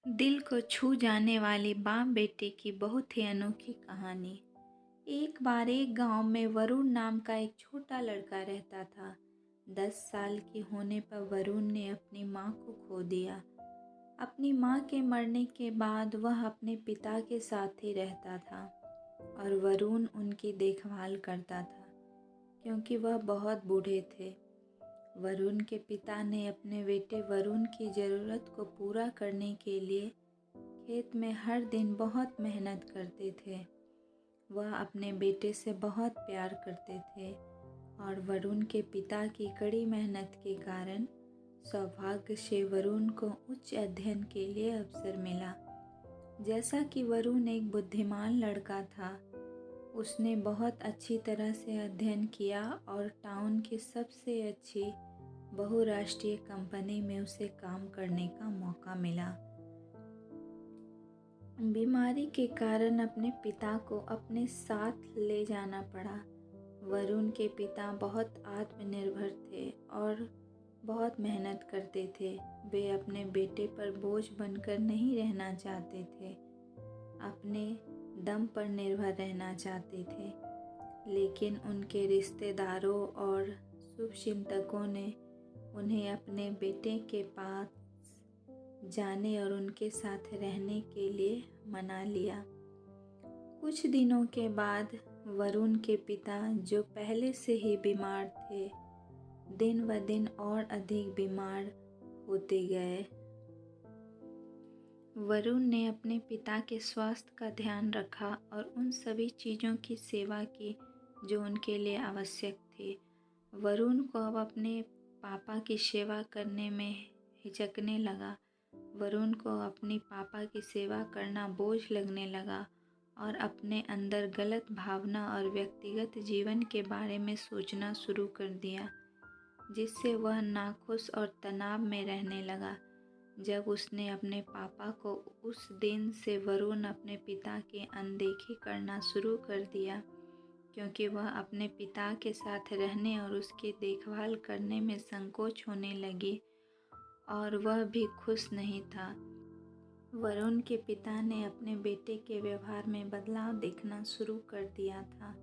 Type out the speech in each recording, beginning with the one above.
दिल को छू जाने वाली बाप बेटे की बहुत ही अनोखी कहानी। एक बार एक गांव में वरुण नाम का एक छोटा लड़का रहता था। 10 साल के होने पर वरुण ने अपनी माँ को खो दिया। अपनी माँ के मरने के बाद वह अपने पिता के साथ ही रहता था और वरुण उनकी देखभाल करता था क्योंकि वह बहुत बूढ़े थे। वरुण के पिता ने अपने बेटे वरुण की ज़रूरत को पूरा करने के लिए खेत में हर दिन बहुत मेहनत करते थे। वह अपने बेटे से बहुत प्यार करते थे और वरुण के पिता की कड़ी मेहनत के कारण सौभाग्य से वरुण को उच्च अध्ययन के लिए अवसर मिला। जैसा कि वरुण एक बुद्धिमान लड़का था, उसने बहुत अच्छी तरह से अध्ययन किया और टाउन की सबसे अच्छी बहुराष्ट्रीय कंपनी में उसे काम करने का मौका मिला। बीमारी के कारण अपने पिता को अपने साथ ले जाना पड़ा। वरुण के पिता बहुत आत्मनिर्भर थे और बहुत मेहनत करते थे। वे अपने बेटे पर बोझ बनकर नहीं रहना चाहते थे, अपने दम पर निर्भर रहना चाहते थे। लेकिन उनके रिश्तेदारों और शुभचिंतकों ने उन्हें अपने बेटे के पास जाने और उनके साथ रहने के लिए मना लिया। कुछ दिनों के बाद वरुण के पिता, जो पहले से ही बीमार थे, दिन ब दिन और अधिक बीमार होते गए। वरुण ने अपने पिता के स्वास्थ्य का ध्यान रखा और उन सभी चीज़ों की सेवा की जो उनके लिए आवश्यक थी। वरुण को अब अपने पापा की सेवा करने में हिचकने लगा। वरुण को अपनी पापा की सेवा करना बोझ लगने लगा और अपने अंदर गलत भावना और व्यक्तिगत जीवन के बारे में सोचना शुरू कर दिया, जिससे वह नाखुश और तनाव में रहने लगा। जब उसने अपने पापा को उस दिन से वरुण अपने पिता की अनदेखी करना शुरू कर दिया, क्योंकि वह अपने पिता के साथ रहने और उसकी देखभाल करने में संकोच होने लगी और वह भी खुश नहीं था। वरुण के पिता ने अपने बेटे के व्यवहार में बदलाव देखना शुरू कर दिया था।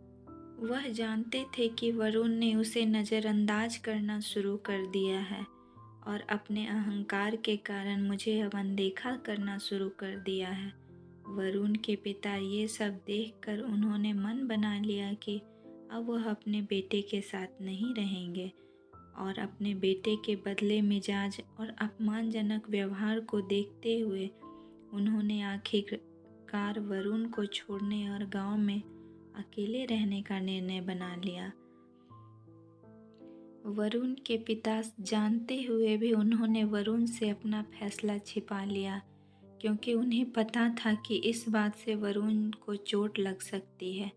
वह जानते थे कि वरुण ने उसे नज़रअंदाज करना शुरू कर दिया है और अपने अहंकार के कारण मुझे अब अनदेखा करना शुरू कर दिया है। वरुण के पिता ये सब देखकर उन्होंने मन बना लिया कि अब वह अपने बेटे के साथ नहीं रहेंगे और अपने बेटे के बदले मिजाज और अपमानजनक व्यवहार को देखते हुए उन्होंने आखिरकार वरुण को छोड़ने और गांव में अकेले रहने का निर्णय बना लिया। वरुण के पिता जानते हुए भी उन्होंने वरुण से अपना फैसला छिपा लिया, क्योंकि उन्हें पता था कि इस बात से वरुण को चोट लग सकती है।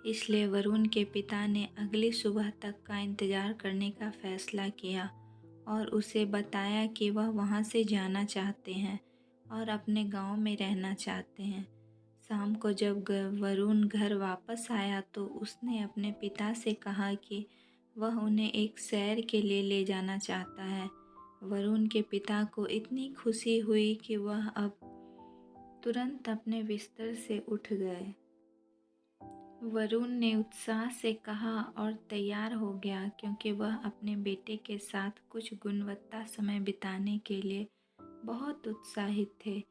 इसलिए वरुण के पिता ने अगली सुबह तक का इंतज़ार करने का फैसला किया और उसे बताया कि वह वहाँ से जाना चाहते हैं और अपने गांव में रहना चाहते हैं। शाम को जब वरुण घर वापस आया तो उसने अपने पिता से कहा कि वह उन्हें एक सैर के लिए ले जाना चाहता है। वरुण के पिता को इतनी खुशी हुई कि वह अब तुरंत अपने बिस्तर से उठ गए। वरुण ने उत्साह से कहा और तैयार हो गया, क्योंकि वह अपने बेटे के साथ कुछ गुणवत्ता समय बिताने के लिए बहुत उत्साहित थे।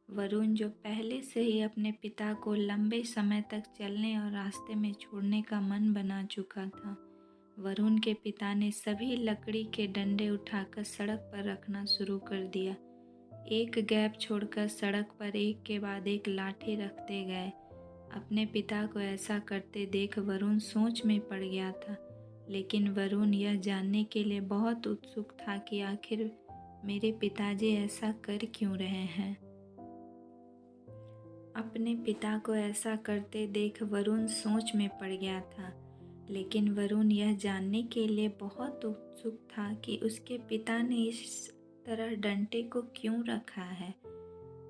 वरुण, जो पहले से ही अपने पिता को लंबे समय तक चलने और रास्ते में छोड़ने का मन बना चुका था, वरुण के पिता ने सभी लकड़ी के डंडे उठाकर सड़क पर रखना शुरू कर दिया। एक गैप छोड़कर सड़क पर एक के बाद एक लाठी रखते गए। अपने पिता को ऐसा करते देख वरुण सोच में पड़ गया था, लेकिन वरुण यह जानने के लिए बहुत उत्सुक था कि आखिर मेरे पिताजी ऐसा कर क्यों रहे हैं। अपने पिता को ऐसा करते देख वरुण सोच में पड़ गया था, लेकिन वरुण यह जानने के लिए बहुत उत्सुक था कि उसके पिता ने इस तरह डंडे को क्यों रखा है।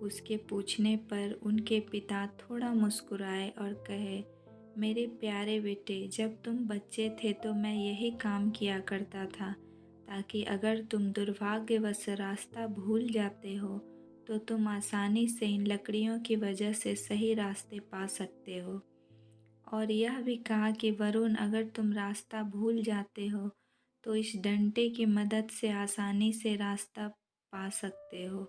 उसके पूछने पर उनके पिता थोड़ा मुस्कुराए और कहे, मेरे प्यारे बेटे, जब तुम बच्चे थे तो मैं यही काम किया करता था, ताकि अगर तुम दुर्भाग्यवश रास्ता भूल जाते हो तो तुम आसानी से इन लकड़ियों की वजह से सही रास्ते पा सकते हो। और यह भी कहा कि वरुण, अगर तुम रास्ता भूल जाते हो तो इस डंडे की मदद से आसानी से रास्ता पा सकते हो।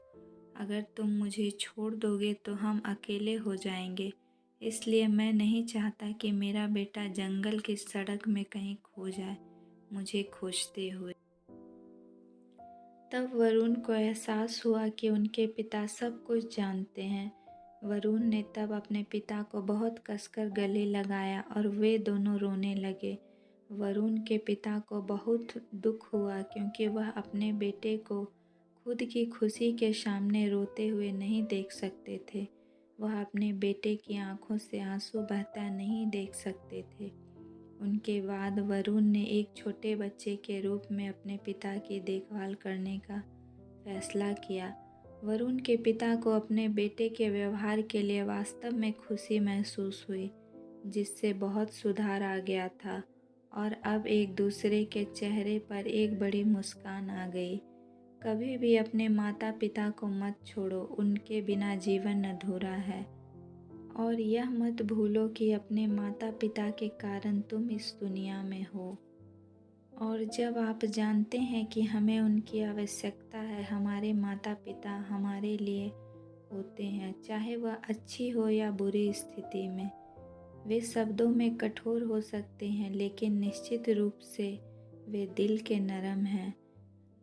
अगर तुम मुझे छोड़ दोगे तो हम अकेले हो जाएंगे, इसलिए मैं नहीं चाहता कि मेरा बेटा जंगल की सड़क में कहीं खो जाए मुझे खोजते हुए। तब वरुण को एहसास हुआ कि उनके पिता सब कुछ जानते हैं। वरुण ने तब अपने पिता को बहुत कसकर गले लगाया और वे दोनों रोने लगे। वरुण के पिता को बहुत दुख हुआ क्योंकि वह अपने बेटे को खुद की खुशी के सामने रोते हुए नहीं देख सकते थे। वह अपने बेटे की आंखों से आंसू बहता नहीं देख सकते थे। उनके बाद वरुण ने एक छोटे बच्चे के रूप में अपने पिता की देखभाल करने का फैसला किया। वरुण के पिता को अपने बेटे के व्यवहार के लिए वास्तव में खुशी महसूस हुई, जिससे बहुत सुधार आ गया था और अब एक दूसरे के चेहरे पर एक बड़ी मुस्कान आ गई। कभी भी अपने माता पिता को मत छोड़ो, उनके बिना जीवन अधूरा है। और यह मत भूलो कि अपने माता पिता के कारण तुम इस दुनिया में हो। और जब आप जानते हैं कि हमें उनकी आवश्यकता है, हमारे माता पिता हमारे लिए होते हैं, चाहे वह अच्छी हो या बुरी स्थिति में। वे शब्दों में कठोर हो सकते हैं, लेकिन निश्चित रूप से वे दिल के नरम हैं।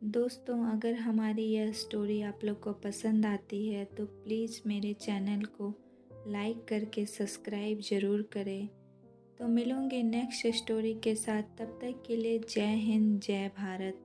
दोस्तों, अगर हमारी यह स्टोरी आप लोग को पसंद आती है तो प्लीज़ मेरे चैनल को लाइक करके सब्सक्राइब ज़रूर करें। तो मिलूँगी नेक्स्ट स्टोरी के साथ, तब तक के लिए जय हिंद, जय भारत।